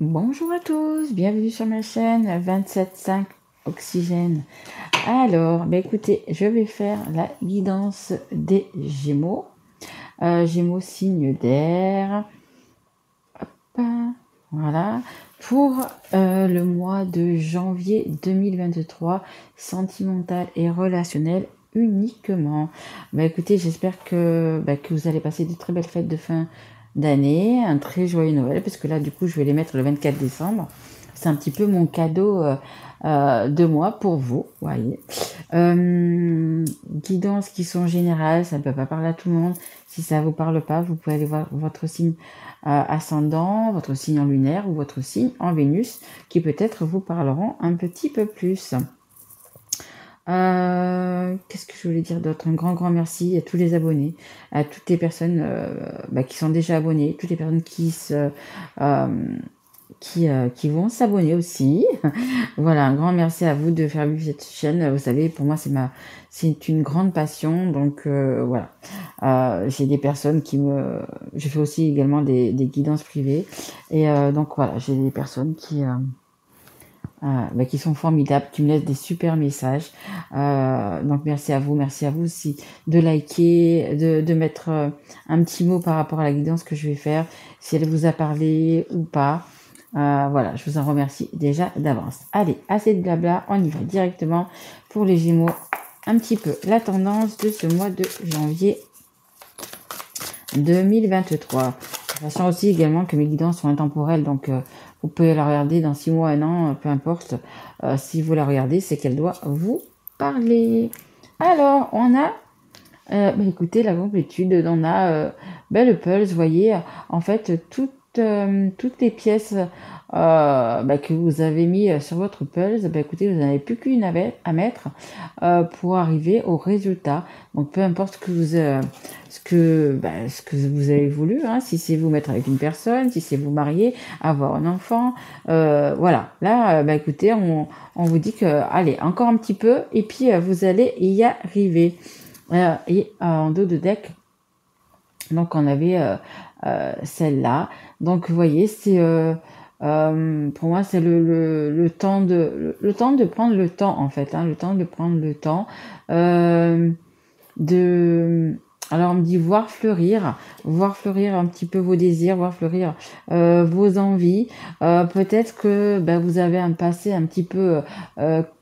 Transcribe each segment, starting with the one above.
Bonjour à tous, bienvenue sur ma chaîne 27.5 Oxygène. Alors, écoutez, je vais faire la guidance des Gémeaux. Gémeaux signe d'air. Hop, voilà. Pour le mois de janvier 2023, sentimental et relationnel uniquement. Écoutez, j'espère que vous allez passer de très belles fêtes de fin d'année, un très joyeux Noël, parce que là, du coup, je vais les mettre le 24 décembre. C'est un petit peu mon cadeau de moi pour vous, voyez. Guidances qui sont générales, ça ne peut pas parler à tout le monde. Si ça ne vous parle pas, vous pouvez aller voir votre signe ascendant, votre signe en lunaire ou votre signe en Vénus, qui peut-être vous parleront un petit peu plus. Qu'est-ce que je voulais dire d'autre? Un grand merci à tous les abonnés, à toutes les personnes qui sont déjà abonnées, toutes les personnes qui vont s'abonner aussi. Voilà, un grand merci à vous de faire vivre cette chaîne. Vous savez, pour moi, c'est une grande passion. Donc voilà, j'ai des personnes je fais aussi également des guidances privées. Et donc voilà, j'ai des personnes qui sont formidables, qui me laissent des super messages. Donc merci à vous aussi de liker, de mettre un petit mot par rapport à la guidance que je vais faire, si elle vous a parlé ou pas. Voilà, je vous en remercie déjà d'avance. Allez, assez de blabla, on y va directement pour les Gémeaux. Un petit peu la tendance de ce mois de janvier 2023. Sachant aussi également que mes guidances sont intemporelles, donc vous pouvez la regarder dans 6 mois, 1 an, peu importe. Si vous la regardez, c'est qu'elle doit vous parler. Alors, on a, écoutez, la complétude, on a le pulse, vous voyez, en fait, toutes les pièces que vous avez mis sur votre pulse, écoutez, vous n'avez plus qu'une à mettre pour arriver au résultat. Donc, peu importe ce que vous avez voulu, hein, si c'est vous mettre avec une personne, si c'est vous marier, avoir un enfant, voilà. Là, écoutez, on vous dit que, allez, encore un petit peu, et puis vous allez y arriver. Et en dos de deck, donc on avait celle-là. Donc vous voyez, c'est pour moi c'est le temps de prendre le temps en fait, hein, le temps de prendre le temps de. Alors on me dit voir fleurir un petit peu vos désirs, voir fleurir vos envies. Peut-être que vous avez un passé un petit peu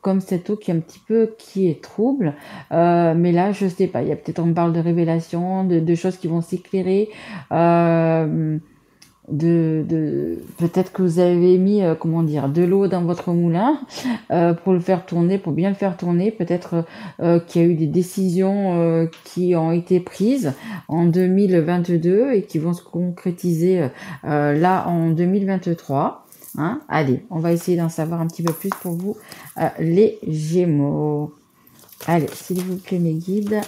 comme cette eau qui est trouble. Mais là, je sais pas, il y a peut-être, on me parle de révélation, de choses qui vont s'éclairer. Peut-être que vous avez mis de l'eau dans votre moulin pour le faire tourner, pour bien le faire tourner. Peut-être qu'il y a eu des décisions qui ont été prises en 2022 et qui vont se concrétiser là en 2023. Hein? Allez, on va essayer d'en savoir un petit peu plus pour vous, les Gémeaux. Allez, s'il vous plaît, mes guides.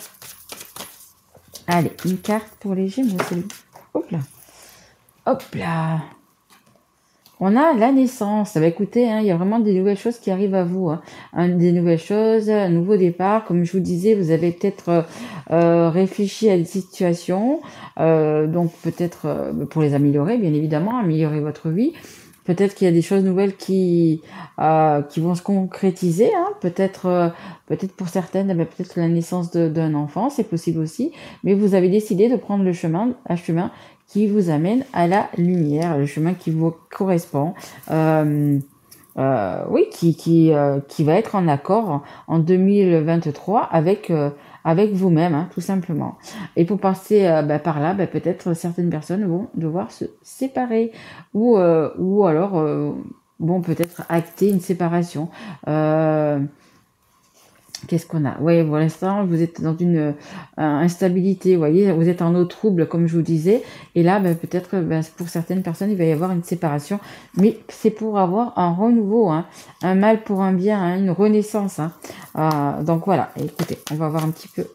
Allez, une carte pour les Gémeaux, c'est lui. Hop là. Hop là. On a la naissance. Écoutez, hein, il y a vraiment des nouvelles choses qui arrivent à vous. Hein. Des nouvelles choses, un nouveau départ. Comme je vous disais, vous avez peut-être réfléchi à des situations. Donc peut-être pour les améliorer, bien évidemment, améliorer votre vie. Peut-être qu'il y a des choses nouvelles qui vont se concrétiser. Hein. Peut-être pour certaines, peut-être la naissance d'un enfant, c'est possible aussi. Mais vous avez décidé de prendre un chemin qui vous amène à la lumière, le chemin qui vous correspond. Oui, qui va être en accord en 2023 avec vous-même, hein, tout simplement. Et pour passer par là, peut-être certaines personnes vont devoir se séparer ou alors peut-être acter une séparation. Qu'est-ce qu'on a? Oui, pour l'instant, vous êtes dans une instabilité, vous voyez, vous êtes en eau trouble, comme je vous disais. Et là, peut-être, pour certaines personnes, il va y avoir une séparation. Mais c'est pour avoir un renouveau, hein, un mal pour un bien, hein, une renaissance. Hein. Donc voilà, écoutez, on va voir un petit peu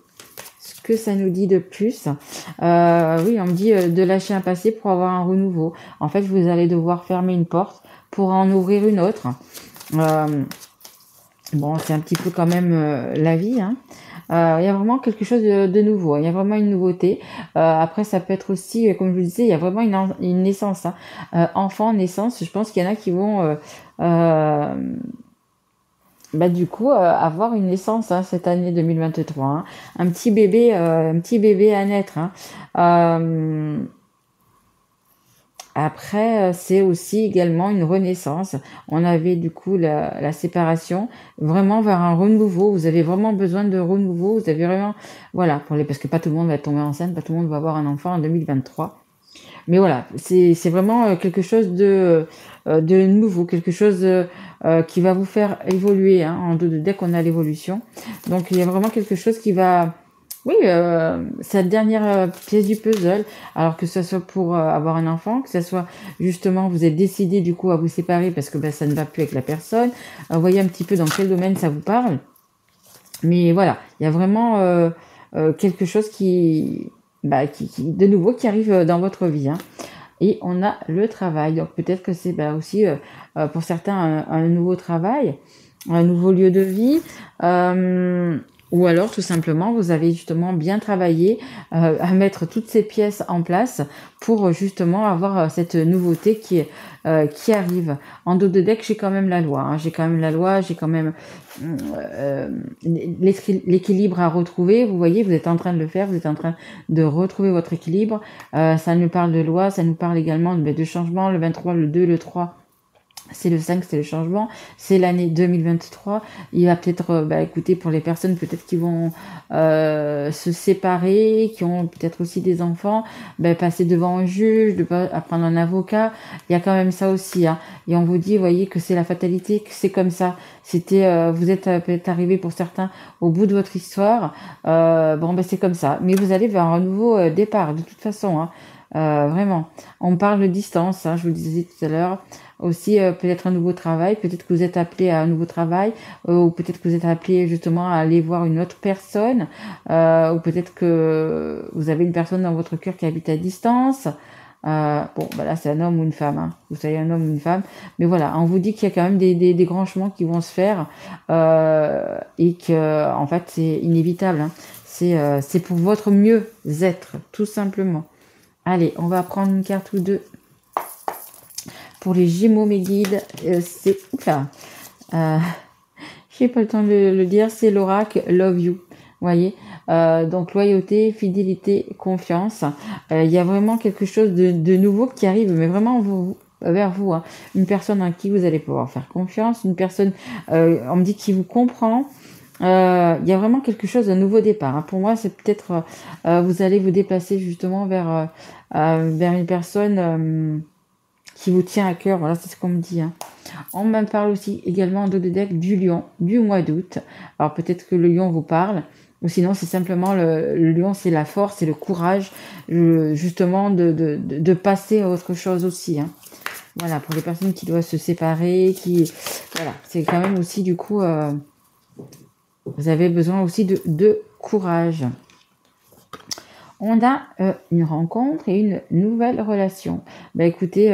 ce que ça nous dit de plus. Oui, on me dit de lâcher un passé pour avoir un renouveau. En fait, vous allez devoir fermer une porte pour en ouvrir une autre. Bon, c'est un petit peu quand même la vie. Hein. Il y a vraiment quelque chose de nouveau, il y a vraiment une nouveauté. Après, ça peut être aussi, comme je vous le disais, il y a vraiment une naissance, hein. Enfant, naissance, je pense qu'il y en a qui vont, bah, du coup, avoir une naissance, hein, cette année 2023, hein. Un petit bébé à naître, hein. Euh, Après, c'est aussi également une renaissance. On avait du coup la séparation, vraiment vers un renouveau. Vous avez vraiment besoin de renouveau. Vous avez vraiment, voilà, parce que pas tout le monde va tomber enceinte, pas tout le monde va avoir un enfant en 2023. Mais voilà, c'est vraiment quelque chose de nouveau, quelque chose qui va vous faire évoluer, hein, dès qu'on a l'évolution. Donc il y a vraiment quelque chose qui va, oui, cette dernière pièce du puzzle, alors que ce soit pour avoir un enfant, que ce soit justement vous êtes décidé du coup à vous séparer parce que ben, ça ne va plus avec la personne. Voyez un petit peu dans quel domaine ça vous parle. Mais voilà, il y a vraiment quelque chose de nouveau qui arrive dans votre vie, hein. Et on a le travail. Donc peut-être que c'est bah, aussi pour certains un nouveau travail, un nouveau lieu de vie. Ou alors tout simplement vous avez justement bien travaillé à mettre toutes ces pièces en place pour justement avoir cette nouveauté qui arrive. En dos de deck, j'ai quand même la loi, hein. J'ai quand même la loi, j'ai quand même l'équilibre à retrouver. Vous voyez, vous êtes en train de le faire, vous êtes en train de retrouver votre équilibre. Ça nous parle de loi, ça nous parle également de changement. Le 23, le 2, le 3. C'est le 5, c'est le changement, c'est l'année 2023. Il va peut-être, écoutez, pour les personnes peut-être qui vont se séparer, qui ont peut-être aussi des enfants, passer devant un juge, apprendre un avocat, il y a quand même ça aussi, hein. Et on vous dit, voyez, que c'est la fatalité, que c'est comme ça. Vous êtes peut-être arrivé pour certains au bout de votre histoire. C'est comme ça. Mais vous allez vers un nouveau départ, de toute façon, hein. Vraiment. On parle de distance, hein, je vous le disais tout à l'heure. Aussi peut-être un nouveau travail, peut-être que vous êtes appelé à un nouveau travail, ou peut-être que vous êtes appelé justement à aller voir une autre personne, ou peut-être que vous avez une personne dans votre cœur qui habite à distance. Là c'est un homme ou une femme, hein. Vous savez, un homme ou une femme, mais voilà, on vous dit qu'il y a quand même des grands changements qui vont se faire, et que en fait c'est inévitable, hein. C'est pour votre mieux-être, tout simplement. Allez, on va prendre une carte ou deux. Pour les Gémeaux, mes guides, c'est... Oula, j'ai pas le temps de le dire, c'est l'oracle Love You. Vous voyez, donc loyauté, fidélité, confiance. Il y a vraiment quelque chose de nouveau qui arrive, mais vraiment vers vous, hein. Une personne en qui vous allez pouvoir faire confiance, une personne, on me dit, qui vous comprend. Il y a vraiment quelque chose de nouveau départ, hein. Pour moi, c'est peut-être vous allez vous déplacer justement vers une personne qui vous tient à cœur. Voilà, c'est ce qu'on me dit, hein. On me parle aussi également en dos de deck du lion du mois d'août. Alors peut-être que le lion vous parle, ou sinon c'est simplement le lion, c'est la force et le courage, justement de passer à autre chose aussi, hein. Voilà, pour les personnes qui doivent se séparer, voilà, c'est quand même aussi du coup, vous avez besoin aussi de courage. On a une rencontre et une nouvelle relation. Écoutez,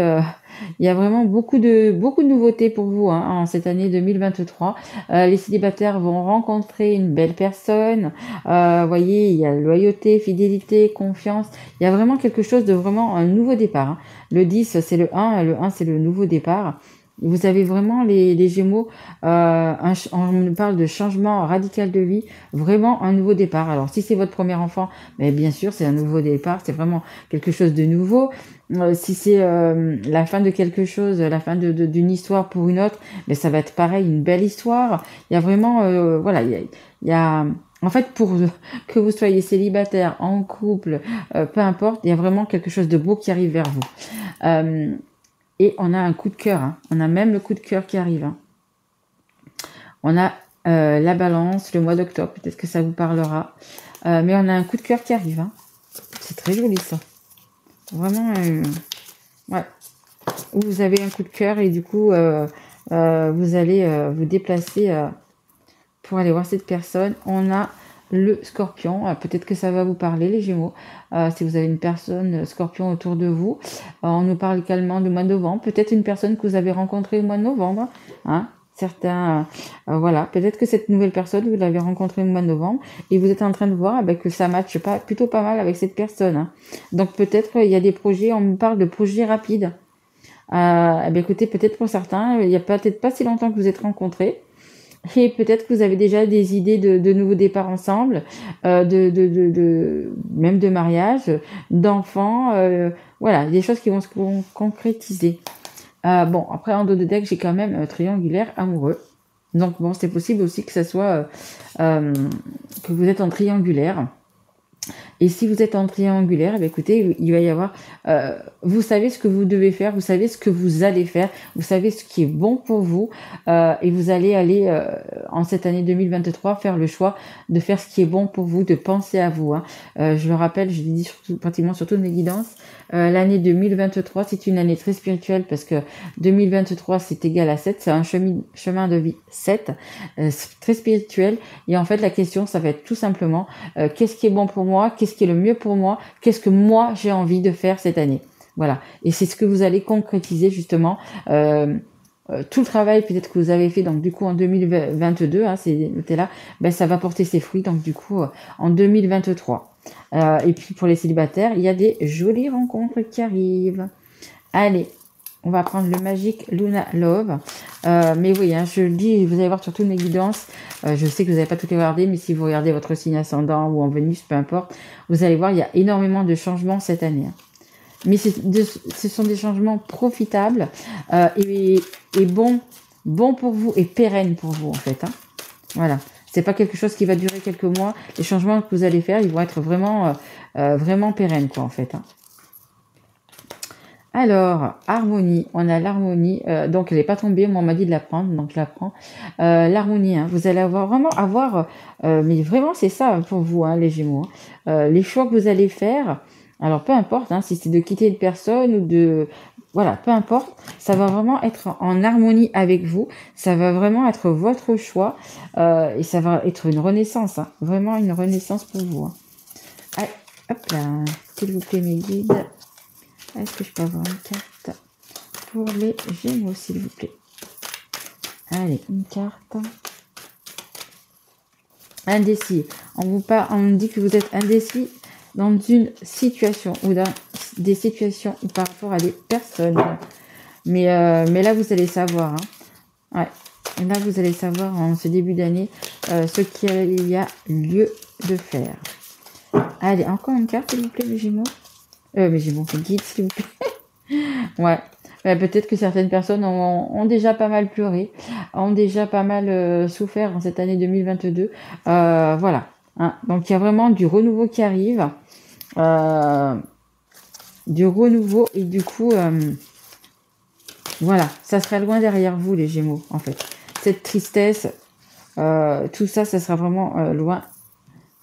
il y a vraiment beaucoup de nouveautés pour vous, hein, en cette année 2023. Les célibataires vont rencontrer une belle personne. Voyez, il y a loyauté, fidélité, confiance. Il y a vraiment quelque chose de vraiment un nouveau départ, hein. Le 10, c'est le 1. Le 1, c'est le nouveau départ. Vous avez vraiment les Gémeaux, on parle de changement radical de vie, vraiment un nouveau départ. Alors si c'est votre premier enfant, mais bien sûr c'est un nouveau départ, c'est vraiment quelque chose de nouveau. Si c'est la fin de quelque chose, la fin d'une histoire pour une autre, mais ça va être pareil, une belle histoire. Il y a vraiment, voilà, il y a en fait, pour que vous soyez célibataire, en couple, peu importe, il y a vraiment quelque chose de beau qui arrive vers vous. Et on a un coup de cœur, hein. On a même le coup de cœur qui arrive, hein. On a la balance, le mois d'octobre, peut-être que ça vous parlera. Mais on a un coup de cœur qui arrive, hein. C'est très joli ça. Vraiment, ouais. Vous avez un coup de cœur et du coup, vous allez vous déplacer pour aller voir cette personne. On a le scorpion, peut-être que ça va vous parler, les Gémeaux, si vous avez une personne scorpion autour de vous. On nous parle également du mois de novembre, peut-être une personne que vous avez rencontrée au mois de novembre, hein. Certains, voilà, peut-être que cette nouvelle personne, vous l'avez rencontrée au mois de novembre et vous êtes en train de voir que ça matche pas, plutôt pas mal avec cette personne, hein. Donc peut-être il y a des projets, on me parle de projets rapides. Écoutez, peut-être pour certains, il n'y a peut-être pas si longtemps que vous êtes rencontrés. Et peut-être que vous avez déjà des idées de nouveaux départs ensemble, même de mariage, d'enfants, voilà, des choses qui vont se concrétiser. Bon, après, en dos de deck, j'ai quand même triangulaire amoureux. Donc, bon, c'est possible aussi que ça soit que vous êtes en triangulaire. Et si vous êtes en triangulaire, écoutez, il va y avoir, vous savez ce que vous devez faire, vous savez ce que vous allez faire, vous savez ce qui est bon pour vous, et vous allez aller en cette année 2023 faire le choix de faire ce qui est bon pour vous, de penser à vous, hein. Je le rappelle, je l'ai dit pratiquement sur toutes mes guidances, l'année 2023 c'est une année très spirituelle parce que 2023 c'est égal à 7, c'est un chemin de vie 7, très spirituel, et en fait la question ça va être tout simplement qu'est-ce qui est bon pour moi, qu'est-ce qui est le mieux pour moi, qu'est-ce que moi j'ai envie de faire cette année. Voilà, et c'est ce que vous allez concrétiser justement. Tout le travail peut-être que vous avez fait donc du coup en 2022, hein, c'est là, ça va porter ses fruits donc du coup en 2023. Et puis pour les célibataires, il y a des jolies rencontres qui arrivent. Allez, on va prendre le Magic Luna Love. Mais oui, hein, je le dis, vous allez voir sur toutes mes guidances. Je sais que vous n'avez pas tout regardé, mais si vous regardez votre signe ascendant ou en Vénus, peu importe, vous allez voir, il y a énormément de changements cette année, hein. Mais ce sont des changements profitables et bons pour vous et pérennes pour vous, en fait, hein. Voilà. C'est pas quelque chose qui va durer quelques mois. Les changements que vous allez faire, ils vont être vraiment, vraiment pérennes, quoi, en fait, hein. Alors, harmonie, on a l'harmonie, donc elle n'est pas tombée, moi on m'a dit de la prendre, donc je la prends. L'harmonie, hein, vous allez vraiment avoir, mais vraiment c'est ça pour vous, hein, les Gémeaux, hein. Les choix que vous allez faire, alors peu importe, hein, si c'est de quitter une personne ou de... Voilà, peu importe, ça va vraiment être en harmonie avec vous, ça va vraiment être votre choix, et ça va être une renaissance, hein, vraiment une renaissance pour vous, hein. Allez, hop là, s'il vous plaît mes guides. Est-ce que je peux avoir une carte pour les Gémeaux, s'il vous plaît? Allez, une carte. Indécis. On dit que vous êtes indécis dans une situation ou dans des situations par rapport à des personnes. Mais là, vous allez savoir, hein. Ouais. Là, vous allez savoir en ce début d'année ce qu'il y a lieu de faire. Allez, encore une carte, s'il vous plaît, les Gémeaux. Mais Gémeaux, guide, s'il vous plaît. Ouais, peut-être que certaines personnes ont déjà pas mal pleuré, ont déjà pas mal souffert en cette année 2022. Voilà, hein. Donc il y a vraiment du renouveau qui arrive, du renouveau et du coup, voilà, ça sera loin derrière vous les Gémeaux en fait. Cette tristesse, tout ça, ça sera vraiment loin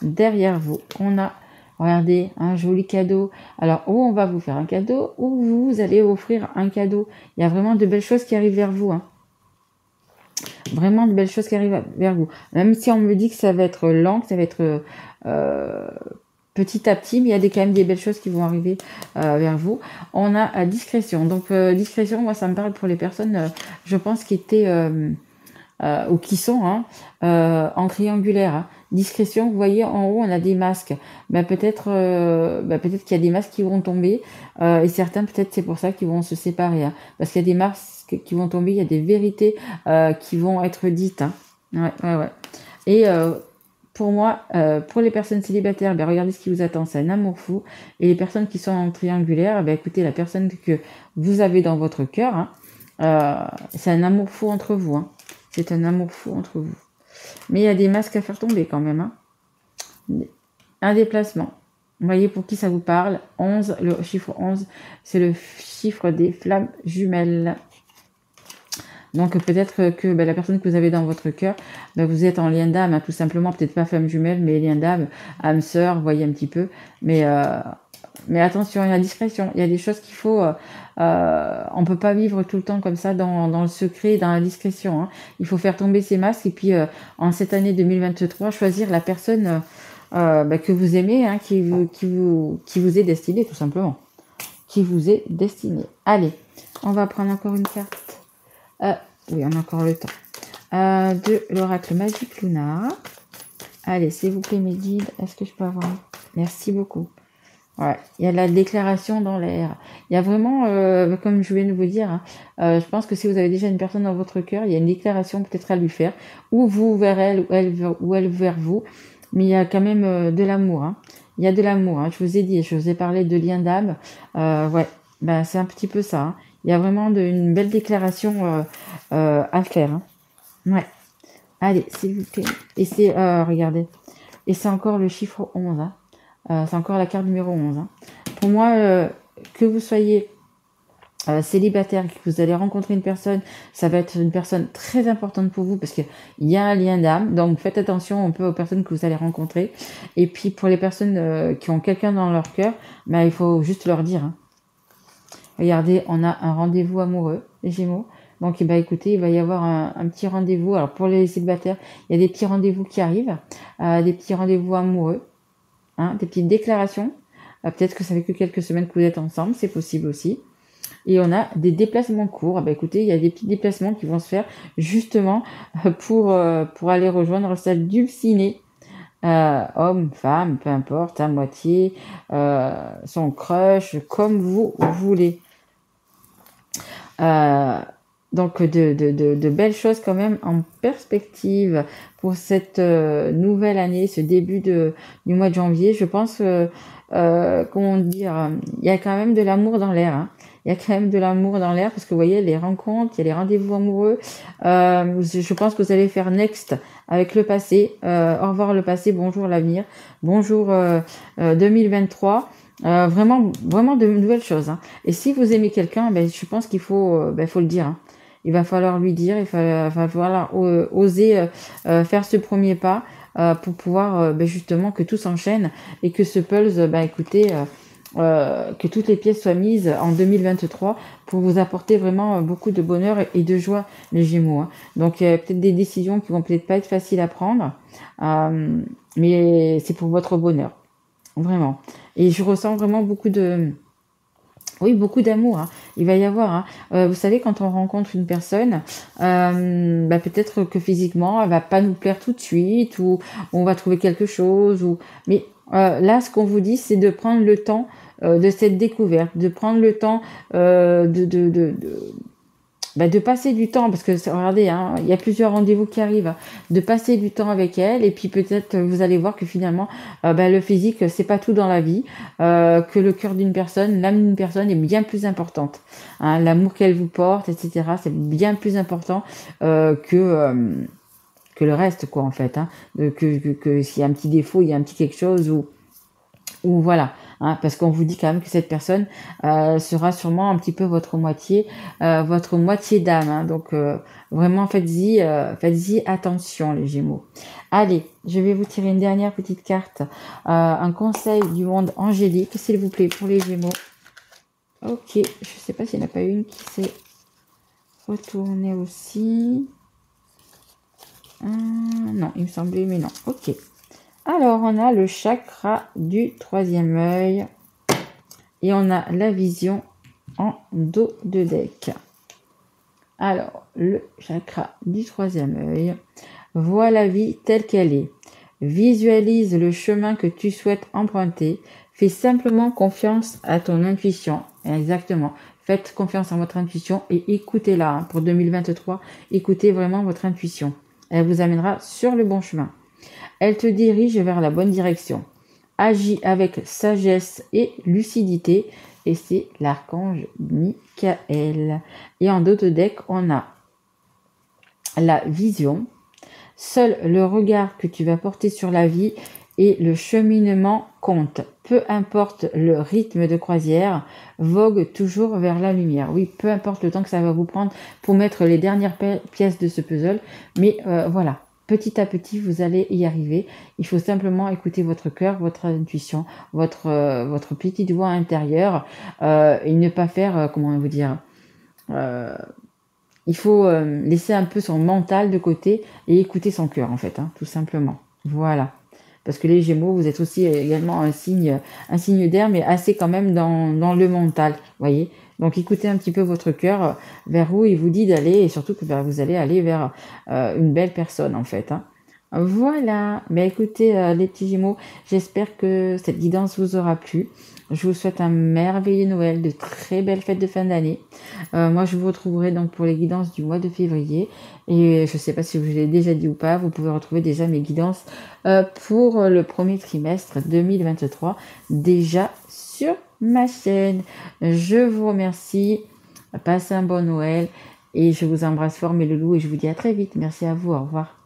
derrière vous. On a... Regardez, un joli cadeau. Alors, ou on va vous faire un cadeau, ou vous allez offrir un cadeau. Il y a vraiment de belles choses qui arrivent vers vous, hein. Vraiment de belles choses qui arrivent vers vous. Même si on me dit que ça va être lent, que ça va être petit à petit, mais il y a quand même des belles choses qui vont arriver vers vous. On a discrétion. Donc, discrétion, moi, ça me parle pour les personnes, je pense, qui étaient... ou qui sont, hein, en triangulaire, hein. Discrétion, vous voyez en haut on a des masques, peut-être qu'il y a des masques qui vont tomber, et certains peut-être c'est pour ça qu'ils vont se séparer, hein, parce qu'il y a des masques qui vont tomber, il y a des vérités qui vont être dites, hein. Ouais. Et pour moi, pour les personnes célibataires, regardez ce qui vous attend, c'est un amour fou. Et les personnes qui sont en triangulaire, écoutez, la personne que vous avez dans votre cœur, hein, c'est un amour fou entre vous, hein. C'est un amour fou entre vous. Mais il y a des masques à faire tomber quand même, hein. Un déplacement. Vous voyez pour qui ça vous parle. 11, le chiffre 11, c'est le chiffre des flammes jumelles. Donc peut-être que la personne que vous avez dans votre cœur, vous êtes en lien d'âme, hein, tout simplement, peut-être pas flamme jumelle, mais lien d'âme, âme sœur, vous voyez un petit peu. Mais attention, il y a la discrétion, il y a des choses qu'il faut... on peut pas vivre tout le temps comme ça dans le secret, dans la discrétion, hein. Il faut faire tomber ces masques et puis en cette année 2023, choisir la personne que vous aimez, hein, qui vous est destinée, tout simplement. Qui vous est destinée. Allez, on va prendre encore une carte. Oui, on a encore le temps. De l'oracle magique lunar. Allez, s'il vous plaît, mes guides, est-ce que je peux avoir... Merci beaucoup. Ouais, il y a de la déclaration dans l'air. Il y a vraiment, comme je viens de vous dire, hein, je pense que si vous avez déjà une personne dans votre cœur, il y a une déclaration peut-être à lui faire, ou vous vers elle, ou elle vers vous, mais il y a quand même de l'amour. Hein. Il y a de l'amour. Hein. Je vous ai dit, je vous ai parlé de lien d'âme. Ouais, ben, c'est un petit peu ça. Hein. Il y a vraiment une belle déclaration à faire. Hein. Ouais. Allez, s'il vous plaît. Et c'est, regardez. Et c'est encore le chiffre 11. Hein. C'est encore la carte numéro 11. Hein. Pour moi, que vous soyez célibataire, que vous allez rencontrer une personne, ça va être une personne très importante pour vous parce qu'il y a un lien d'âme. Donc faites attention un peu aux personnes que vous allez rencontrer. Et puis pour les personnes qui ont quelqu'un dans leur cœur, ben, il faut juste leur dire. Hein. Regardez, on a un rendez-vous amoureux, les Gémeaux. Donc, bah, écoutez, il va y avoir un petit rendez-vous. Alors, pour les célibataires, il y a des petits rendez-vous qui arrivent, des petits rendez-vous amoureux, hein, des petites déclarations. Peut-être que ça fait que quelques semaines que vous êtes ensemble, c'est possible aussi. Et on a des déplacements courts. Bah, écoutez, il y a des petits déplacements qui vont se faire justement pour aller rejoindre celle du ciné. Homme, femme, peu importe, à moitié, son crush, comme vous voulez. Donc de belles choses quand même en perspective pour cette nouvelle année, ce début du mois de janvier. Je pense, comment dire, il y a quand même de l'amour dans l'air. Hein. Il y a quand même de l'amour dans l'air parce que vous voyez les rencontres, il y a les rendez-vous amoureux. Je pense que vous allez faire next avec le passé. Au revoir le passé, bonjour l'avenir, bonjour 2023. Vraiment de nouvelles choses. Hein. Et si vous aimez quelqu'un, ben, je pense qu'il faut, faut le dire. Hein. Il va falloir lui dire, il va falloir oser faire ce premier pas pour pouvoir justement que tout s'enchaîne et que ce pulse, écoutez, que toutes les pièces soient mises en 2023 pour vous apporter vraiment beaucoup de bonheur et de joie, les Gémeaux. Hein. Donc, il y a peut-être des décisions qui vont peut-être pas être faciles à prendre, mais c'est pour votre bonheur. Vraiment. Et je ressens vraiment beaucoup d'amour. Hein. Il va y avoir. Hein. Vous savez, quand on rencontre une personne, peut-être que physiquement, elle va pas nous plaire tout de suite, ou on va trouver quelque chose. Mais là, ce qu'on vous dit, c'est de prendre le temps de cette découverte, de prendre le temps de passer du temps, parce que regardez, hein, il y a plusieurs rendez-vous qui arrivent, de passer du temps avec elle, et puis peut-être vous allez voir que finalement le physique c'est pas tout dans la vie, que le cœur d'une personne, l'âme d'une personne est bien plus importante, hein, l'amour qu'elle vous porte, etc. c'est bien plus important que le reste, quoi, en fait, hein, que s'il y a un petit défaut, il y a un petit quelque chose, ou voilà, hein, parce qu'on vous dit quand même que cette personne sera sûrement un petit peu votre moitié d'âme. Hein, donc vraiment faites-y attention, les Gémeaux. Allez, je vais vous tirer une dernière petite carte, un conseil du monde angélique, s'il vous plaît, pour les Gémeaux. Ok, je sais pas s'il n'y en a pas une qui s'est retournée aussi. Non, il me semblait, mais non. Ok. Alors, on a le chakra du troisième œil et on a la vision en dos de deck. Alors, le chakra du troisième œil, vois la vie telle qu'elle est. Visualise le chemin que tu souhaites emprunter. Fais simplement confiance à ton intuition. Exactement. Faites confiance à votre intuition et écoutez-la. Hein, pour 2023, écoutez vraiment votre intuition. Elle vous amènera sur le bon chemin. Elle te dirige vers la bonne direction. Agis avec sagesse et lucidité. Et c'est l'archange Michael. Et en dos de deck, on a la vision. Seul le regard que tu vas porter sur la vie et le cheminement compte. Peu importe le rythme de croisière, vogue toujours vers la lumière. Oui, peu importe le temps que ça va vous prendre pour mettre les dernières pièces de ce puzzle. Mais voilà. Petit à petit, vous allez y arriver. Il faut simplement écouter votre cœur, votre intuition, votre petite voix intérieure et ne pas faire, comment vous dire, il faut laisser un peu son mental de côté et écouter son cœur, en fait, hein, tout simplement. Voilà. Parce que les Gémeaux, vous êtes aussi également un signe d'air, mais assez quand même dans le mental, voyez. Donc écoutez un petit peu votre cœur, vers où il vous dit d'aller, et surtout que vous allez aller vers une belle personne en fait. Hein. Voilà, mais écoutez les petits Gémeaux, j'espère que cette guidance vous aura plu. Je vous souhaite un merveilleux Noël, de très belles fêtes de fin d'année. Moi, je vous retrouverai donc pour les guidances du mois de février. Et je ne sais pas si je vous l'ai déjà dit ou pas, vous pouvez retrouver déjà mes guidances pour le premier trimestre 2023, déjà sur ma chaîne. Je vous remercie, passez un bon Noël et je vous embrasse fort mes loulous et je vous dis à très vite. Merci à vous, au revoir.